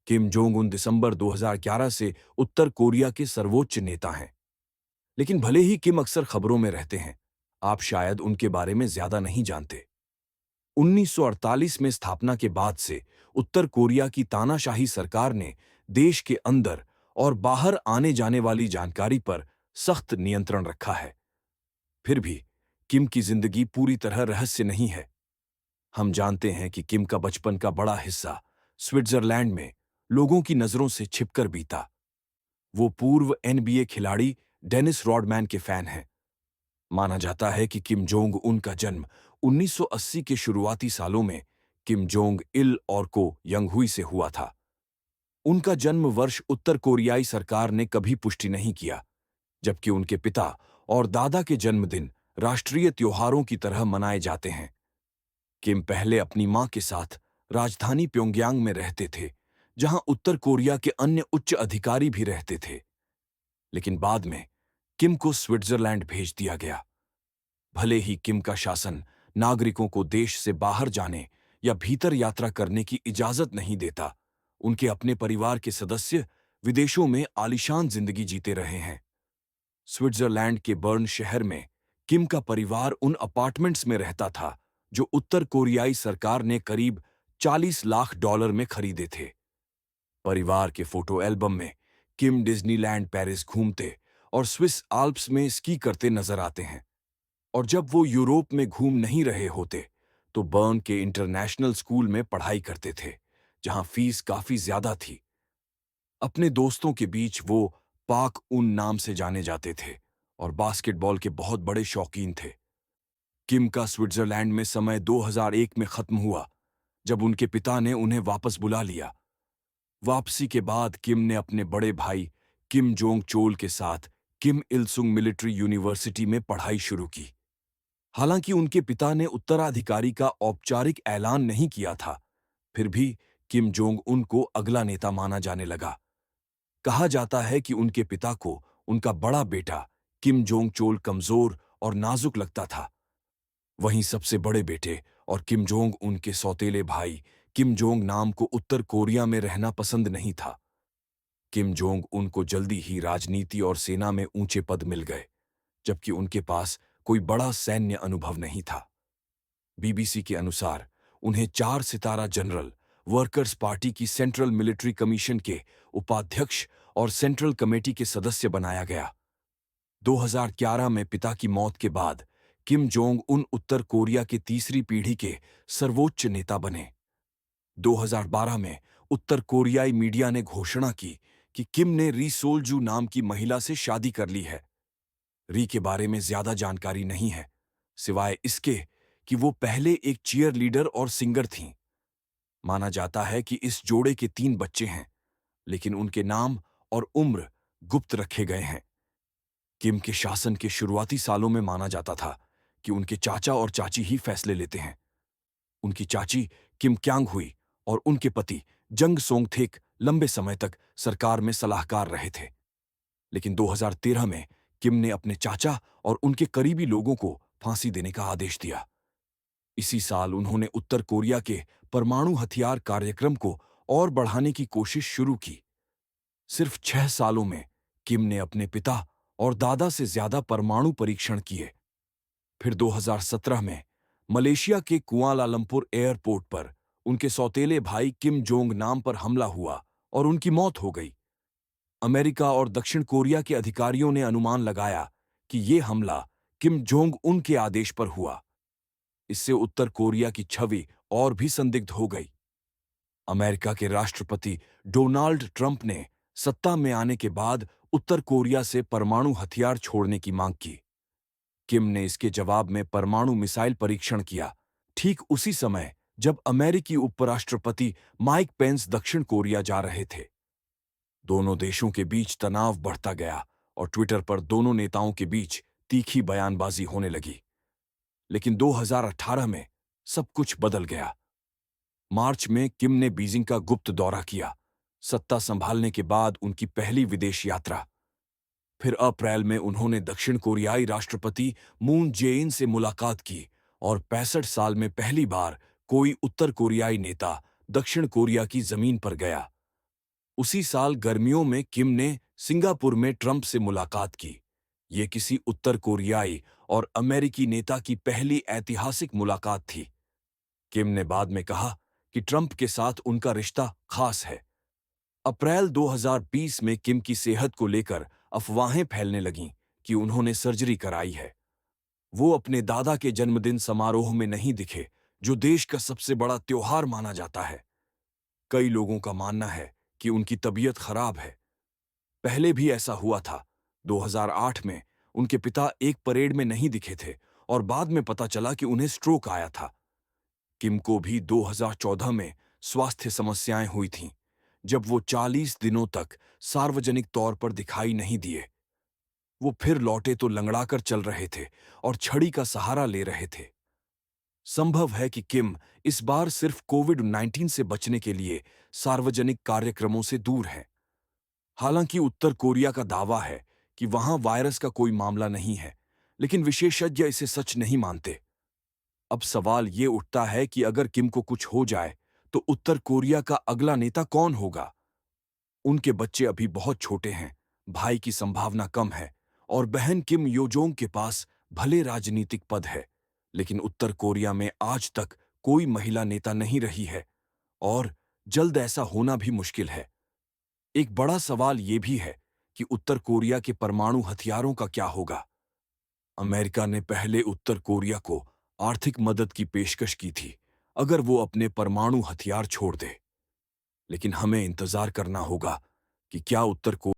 Kim Jong Un दिसंबर 2011 से उत्तर Korea के सर्वोच्च नेता हैं। लेकिन भले ही किम अक्सर खबरों में रहते हैं, आप शायद उनके बारे में ज्यादा नहीं जानते। 1948 में स्थापना के बाद से उत्तर कोरिया की तानाशाही सरकार ने देश के अंदर और बाहर आने जाने वाली जानकारी पर सख्त नियंत्रण रखा है। फिर भी किम की जिंदगी पूरी तरह रहस्य नहीं है। हम जानते हैं कि किम का बचपन का बड़ा हिस्सा स्विट्जरलैंड में लोगों की नजरों से छिपकर बीता। वो पूर्व एनबीए खिलाड़ी डेनिस रॉडमैन के फैन हैं। माना जाता है कि किम जोंग उन का जन्म 1980 के शुरुआती सालों में किम जोंग इल और को यंगहुई से हुआ था। उनका जन्म वर्ष उत्तर कोरियाई सरकार ने कभी पुष्टि नहीं किया, जबकि उनके पिता और दादा के जन्मदिन राष्ट्रीय त्योहारों की तरह मनाए जाते हैं। किम पहले अपनी मां के साथ राजधानी प्योंगयांग में रहते थे, जहां उत्तर कोरिया के अन्य उच्च अधिकारी भी रहते थे। लेकिन बाद में किम को स्विट्जरलैंड भेज दिया गया। भले ही किम का शासन नागरिकों को देश से बाहर जाने या भीतर यात्रा करने की इजाजत नहीं देता, उनके अपने परिवार के सदस्य विदेशों में आलीशान जिंदगी जीते रहे हैं। स्विट्जरलैंड के बर्न शहर में किम का परिवार उन अपार्टमेंट्स में रहता था जो उत्तर कोरियाई सरकार ने करीब $40 लाख में खरीदे थे। परिवार के फोटो एल्बम में किम डिज्नीलैंड पेरिस घूमते और स्विस आल्प्स में स्की करते नजर आते हैं। और जब वो यूरोप में घूम नहीं रहे होते, तो बर्न के इंटरनेशनल स्कूल में पढ़ाई करते थे, जहां फीस काफी ज्यादा थी। अपने दोस्तों के बीच वो पाक उन नाम से जाने जाते थे और बास्केटबॉल के बहुत बड़े शौकीन थे। किम का स्विट्जरलैंड में समय 2001 में खत्म हुआ, जब उनके पिता ने उन्हें वापस बुला लिया। वापसी के बाद किम ने अपने बड़े भाई किम जोंग चोल के साथ किम इलसुंग मिलिट्री यूनिवर्सिटी में पढ़ाई शुरू की। हालांकि उनके पिता ने उत्तराधिकारी का औपचारिक ऐलान नहीं किया था, फिर भी किम जोंग उन को अगला नेता माना जाने लगा। कहा जाता है कि उनके पिता को उनका बड़ा बेटा किम जोंग चोल कमजोर और नाजुक लगता था। वहीं सबसे बड़े बेटे और किम जोंग उनके सौतेले भाई किम जोंग नाम को उत्तर कोरिया में रहना पसंद नहीं था। किम जोंग उनको जल्दी ही राजनीति और सेना में ऊंचे पद मिल गए, जबकि उनके पास कोई बड़ा सैन्य अनुभव नहीं था। बीबीसी के अनुसार उन्हें 4 सितारा जनरल वर्कर्स पार्टी की सेंट्रल मिलिट्री कमीशन के उपाध्यक्ष और सेंट्रल कमेटी के सदस्य बनाया गया। 2011 में पिता की मौत के बाद किम जोंग उन उत्तर कोरिया के तीसरी पीढ़ी के सर्वोच्च नेता बने। 2012 में उत्तर कोरियाई मीडिया ने घोषणा की कि किम ने री सोल-जू नाम की महिला से शादी कर ली है। री के बारे में ज्यादा जानकारी नहीं है, सिवाय इसके कि वो पहले एक चीयर लीडर और सिंगर थीं। माना जाता है कि इस जोड़े के 3 बच्चे हैं, लेकिन उनके नाम और उम्र गुप्त रखे गए हैं। किम के शासन के शुरुआती सालों में माना जाता था कि उनके चाचा और चाची ही फैसले लेते हैं। उनकी चाची किम क्यांग हुई और उनके पति जंग सोंग थेक लंबे समय तक सरकार में सलाहकार रहे थे। लेकिन 2013 में किम ने अपने चाचा और उनके करीबी लोगों को फांसी देने का आदेश दिया। इसी साल उन्होंने उत्तर कोरिया के परमाणु हथियार कार्यक्रम को और बढ़ाने की कोशिश शुरू की। सिर्फ 6 सालों में किम ने अपने पिता और दादा से ज्यादा परमाणु परीक्षण किए। फिर 2017 में मलेशिया के कुआलालंपुर एयरपोर्ट पर उनके सौतेले भाई किम जोंग नाम पर हमला हुआ और उनकी मौत हो गई। अमेरिका और दक्षिण कोरिया के अधिकारियों ने अनुमान लगाया कि यह हमला किम जोंग उन के आदेश पर हुआ। इससे उत्तर कोरिया की छवि और भी संदिग्ध हो गई। अमेरिका के राष्ट्रपति डोनाल्ड ट्रंप ने सत्ता में आने के बाद उत्तर कोरिया से परमाणु हथियार छोड़ने की मांग की। किम ने इसके जवाब में परमाणु मिसाइल परीक्षण किया, ठीक उसी समय जब अमेरिकी उपराष्ट्रपति माइक पेंस दक्षिण कोरिया जा रहे थे। दोनों देशों के बीच तनाव बढ़ता गया और ट्विटर पर दोनों नेताओं के बीच तीखी बयानबाजी होने लगी। लेकिन 2018 में सब कुछ बदल गया। मार्च में किम ने बीजिंग का गुप्त दौरा किया, सत्ता संभालने के बाद उनकी पहली विदेश यात्रा। फिर अप्रैल में उन्होंने दक्षिण कोरियाई राष्ट्रपति मून जे-इन से मुलाकात की और 65 साल में पहली बार कोई उत्तर कोरियाई नेता दक्षिण कोरिया की जमीन पर गया। उसी साल गर्मियों में किम ने सिंगापुर में ट्रंप से मुलाकात की। ये किसी उत्तर कोरियाई और अमेरिकी नेता की पहली ऐतिहासिक मुलाकात थी। किम ने बाद में कहा कि ट्रंप के साथ उनका रिश्ता खास है। अप्रैल 2020 में किम की सेहत को लेकर अफवाहें फैलने लगीं कि उन्होंने सर्जरी कराई है। वो अपने दादा के जन्मदिन समारोह में नहीं दिखे, जो देश का सबसे बड़ा त्योहार माना जाता है। कई लोगों का मानना है कि उनकी तबीयत खराब है। पहले भी ऐसा हुआ था। 2008 में उनके पिता एक परेड में नहीं दिखे थे और बाद में पता चला कि उन्हें स्ट्रोक आया था। किम को भी 2014 में स्वास्थ्य समस्याएं हुई थीं, जब वो 40 दिनों तक सार्वजनिक तौर पर दिखाई नहीं दिए। वो फिर लौटे तो लंगड़ाकर चल रहे थे और छड़ी का सहारा ले रहे थे। संभव है कि किम इस बार सिर्फ कोविड-19 से बचने के लिए सार्वजनिक कार्यक्रमों से दूर हैं। हालांकि उत्तर कोरिया का दावा है कि वहां वायरस का कोई मामला नहीं है, लेकिन विशेषज्ञ इसे सच नहीं मानते। अब सवाल ये उठता है कि अगर किम को कुछ हो जाए, तो उत्तर कोरिया का अगला नेता कौन होगा? उनके बच्चे अभी बहुत छोटे हैं, भाई की संभावना कम है और बहन किम योजोंग के पास भले राजनीतिक पद है, लेकिन उत्तर कोरिया में आज तक कोई महिला नेता नहीं रही है और जल्द ऐसा होना भी मुश्किल है। एक बड़ा सवाल ये भी है कि उत्तर कोरिया के परमाणु हथियारों का क्या होगा? अमेरिका ने पहले उत्तर कोरिया को आर्थिक मदद की पेशकश की थी, अगर वो अपने परमाणु हथियार छोड़ दे। लेकिन हमें इंतजार करना होगा कि क्या उत्तर कोरिया